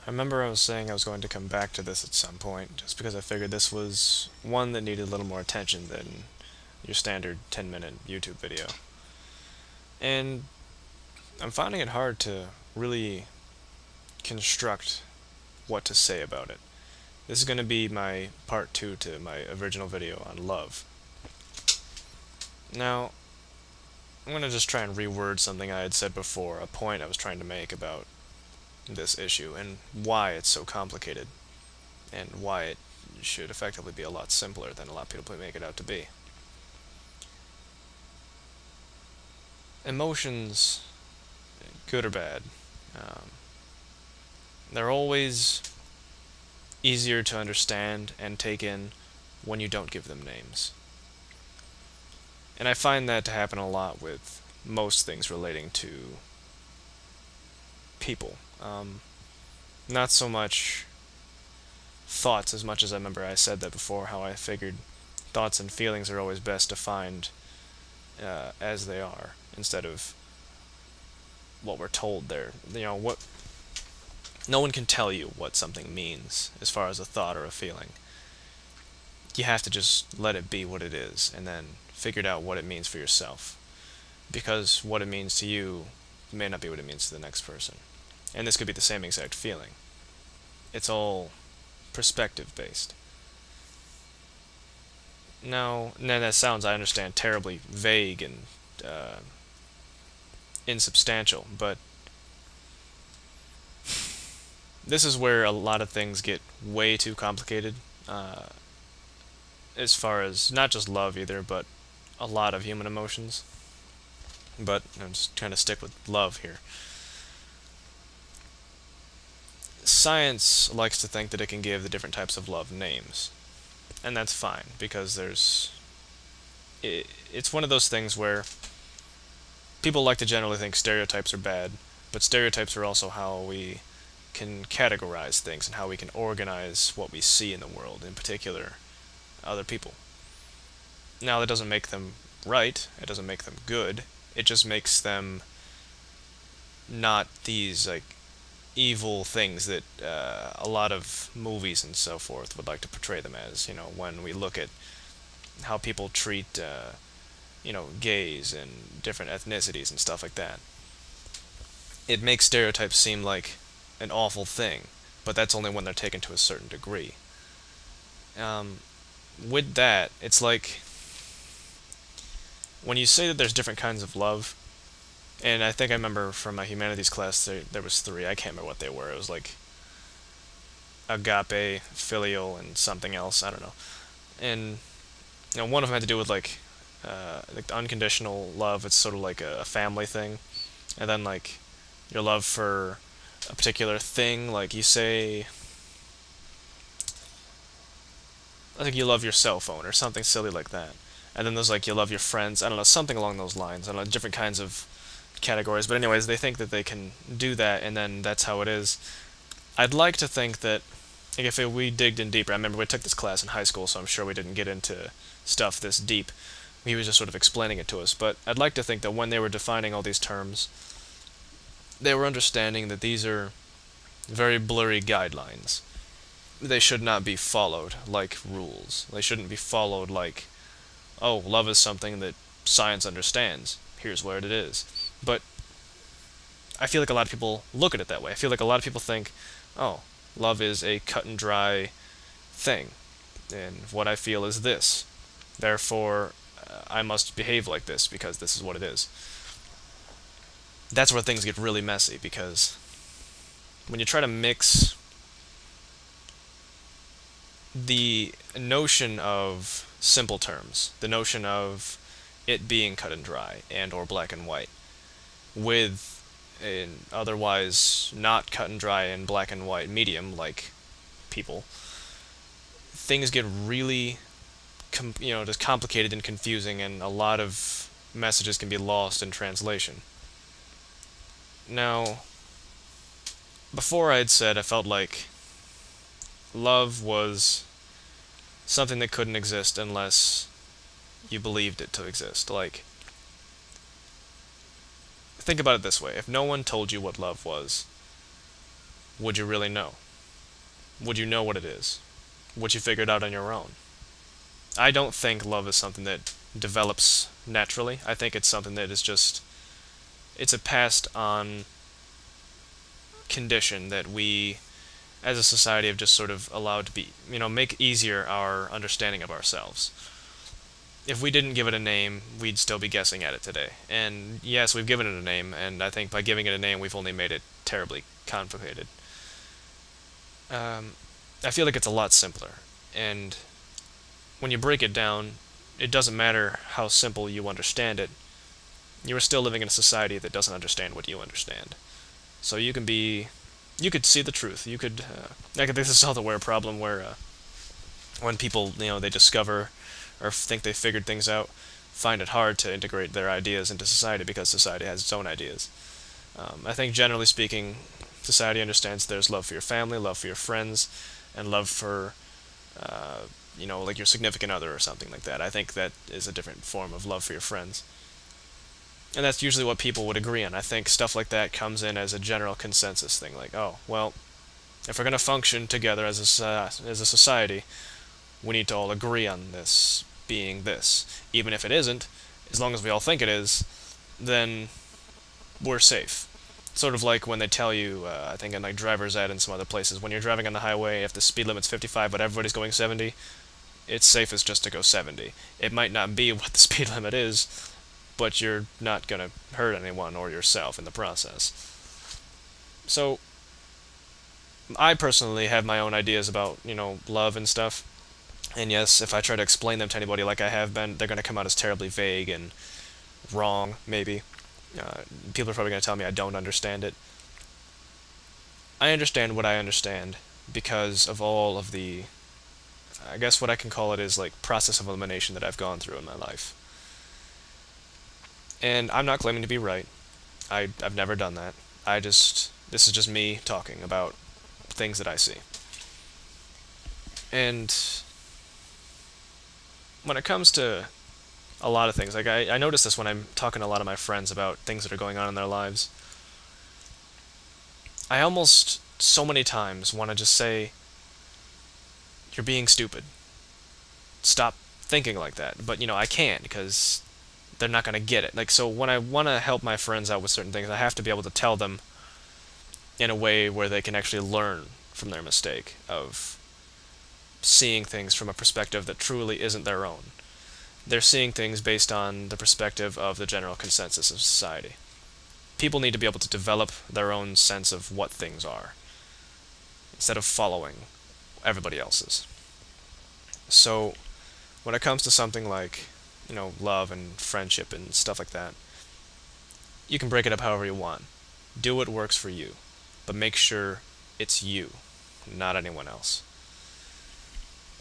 I remember I was saying I was going to come back to this at some point, just because I figured this was one that needed a little more attention than your standard 10-minute YouTube video. And I'm finding it hard to really construct what to say about it. This is going to be my part 2 to my original video on love. Now, I'm going to just try and reword something I had said before, a point I was trying to make about this issue and why it's so complicated and why it should effectively be a lot simpler than a lot of people make it out to be. Emotions, good or bad, they're always easier to understand and take in when you don't give them names. And I find that to happen a lot with most things relating to people. Not so much thoughts as much as I remember I said that before, how I figured thoughts and feelings are always best defined as they are, instead of what we're told they're, what no one can tell you what something means as far as a thought or a feeling. You have to just let it be what it is and then figure out what it means for yourself, because what it means to you may not be what it means to the next person. And this could be the same exact feeling. It's all perspective based. Now that sounds, I understand, terribly vague and insubstantial, but this is where a lot of things get way too complicated, as far as not just love either, but a lot of human emotions. But I'm just trying to stick with love here. Science likes to think that it can give the different types of love names, and that's fine, because it's one of those things where people like to generally think stereotypes are bad, but stereotypes are also how we can categorize things and how we can organize what we see in the world, in particular other people. Now, that doesn't make them right, it doesn't make them good, it just makes them not these evil things that a lot of movies and so forth would like to portray them as. When we look at how people treat gays and different ethnicities and stuff like that, it makes stereotypes seem like an awful thing, but that's only when they're taken to a certain degree. With that, it's like when you say that there's different kinds of love, and I think I remember from my humanities class there was 3, I can't remember what they were. It was like agape, filial, and something else, I don't know. And one of them had to do with like the unconditional love. It's sort of like a family thing, and then like your love for a particular thing, like you say, I think you love your cell phone or something silly like that. And then there's like you love your friends, I don't know, something along those lines. I don't know, different kinds of categories. But anyways, they think that they can do that, and then that's how it is. I'd like to think that, like, if we digged in deeper, I remember we took this class in high school, so I'm sure we didn't get into stuff this deep. He was just sort of explaining it to us. But I'd like to think that when they were defining all these terms, they were understanding that these are very blurry guidelines. They should not be followed like rules. They shouldn't be followed like, oh, love is something that science understands. Here's where it is. But I feel like a lot of people look at it that way. I feel like a lot of people think, oh, love is a cut and dry thing, and what I feel is this. Therefore, I must behave like this because this is what it is. That's where things get really messy, because when you try to mix the notion of simple terms, the notion of it being cut and dry and or black and white, with an otherwise not cut and dry and black and white medium like people, things get really just complicated and confusing, and a lot of messages can be lost in translation. Now, before I'd said I felt like love was something that couldn't exist unless you believed it to exist. Like, think about it this way. If no one told you what love was, would you really know? Would you know what it is? Would you figure it out on your own? I don't think love is something that develops naturally. I think it's something that is just, it's a passed on condition that we as a society have just sort of allowed to be, make easier our understanding of ourselves. If we didn't give it a name, we'd still be guessing at it today. And yes, we've given it a name, and I think by giving it a name, we've only made it terribly complicated. I feel like it's a lot simpler. And when you break it down, it doesn't matter how simple you understand it, you are still living in a society that doesn't understand what you understand. So you could see the truth. I could think this is also where a problem where when people, they discover or think they figured things out, find it hard to integrate their ideas into society because society has its own ideas. I think generally speaking, society understands there's love for your family, love for your friends, and love for, like your significant other or something like that. I think that is a different form of love for your friends. And that's usually what people would agree on. I think stuff like that comes in as a general consensus thing, like, oh, well, if we're going to function together as a society, we need to all agree on this being this. Even if it isn't, as long as we all think it is, then we're safe. Sort of like when they tell you, I think in like driver's ed and some other places, when you're driving on the highway, if the speed limit's 55 but everybody's going 70, it's safest just to go 70. It might not be what the speed limit is, but you're not going to hurt anyone or yourself in the process. So, I personally have my own ideas about, love and stuff. And yes, if I try to explain them to anybody like I have been, they're going to come out as terribly vague and wrong, maybe. People are probably going to tell me I don't understand it. I understand what I understand because of all of the, I guess what I can call it is like process of elimination that I've gone through in my life. And I'm not claiming to be right. I've never done that. This is just me talking about things that I see. And when it comes to a lot of things, like I notice this when I'm talking to a lot of my friends about things that are going on in their lives. I almost so many times want to just say, you're being stupid. Stop thinking like that. But, I can't because they're not going to get it. Like, so when I want to help my friends out with certain things, I have to be able to tell them in a way where they can actually learn from their mistake of seeing things from a perspective that truly isn't their own. They're seeing things based on the perspective of the general consensus of society. People need to be able to develop their own sense of what things are, instead of following everybody else's. So, when it comes to something like, love and friendship and stuff like that, you can break it up however you want. Do what works for you, but make sure it's you, not anyone else.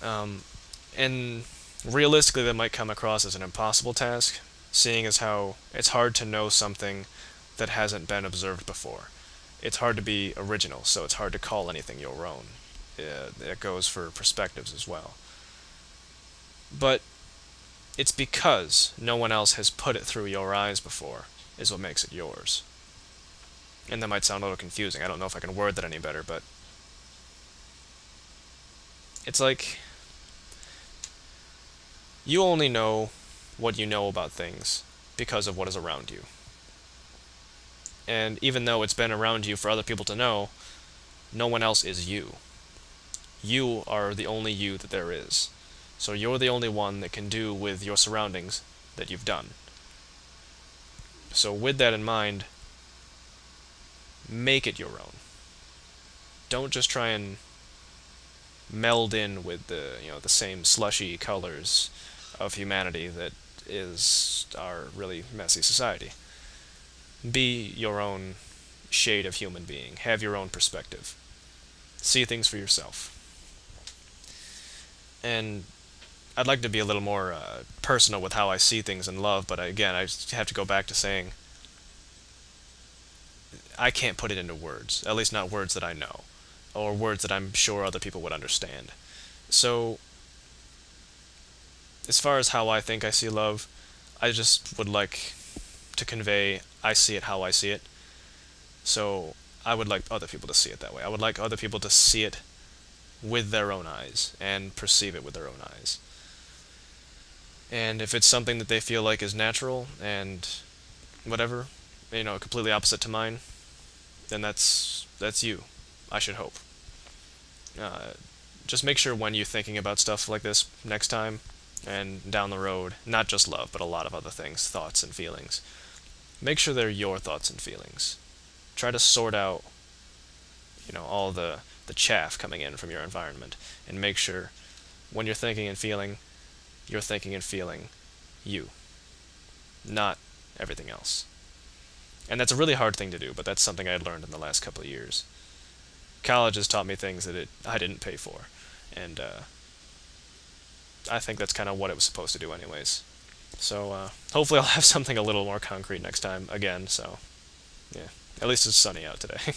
And realistically, that might come across as an impossible task, seeing as how it's hard to know something that hasn't been observed before. It's hard to be original, so it's hard to call anything your own. That goes for perspectives as well. But it's because no one else has put it through your eyes before is what makes it yours. And that might sound a little confusing. I don't know if I can word that any better, but it's like you only know what you know about things because of what is around you. And even though it's been around you for other people to know, no one else is you. You are the only you that there is. So you're the only one that can do with your surroundings that you've done. So with that in mind, make it your own. Don't just try and meld in with the same slushy colors of humanity that is our really messy society. Be your own shade of human being. Have your own perspective. See things for yourself. And I'd like to be a little more personal with how I see things in love, but again, I just have to go back to saying I can't put it into words, at least not words that I know, or words that I'm sure other people would understand. So, as far as how I think I see love, I just would like to convey I see it how I see it. So, I would like other people to see it that way. I would like other people to see it with their own eyes and perceive it with their own eyes. And if it's something that they feel like is natural and whatever, completely opposite to mine, then that's you. I should hope. Uh, just make sure when you're thinking about stuff like this next time and down the road, not just love, but a lot of other things, thoughts and feelings. Make sure they're your thoughts and feelings. Try to sort out, all the chaff coming in from your environment, and make sure when you're thinking and feeling you, not everything else. And that's a really hard thing to do, but that's something I learned in the last couple of years. College has taught me things that I didn't pay for, and I think that's kind of what it was supposed to do anyways. So hopefully I'll have something a little more concrete next time again, so yeah. At least it's sunny out today.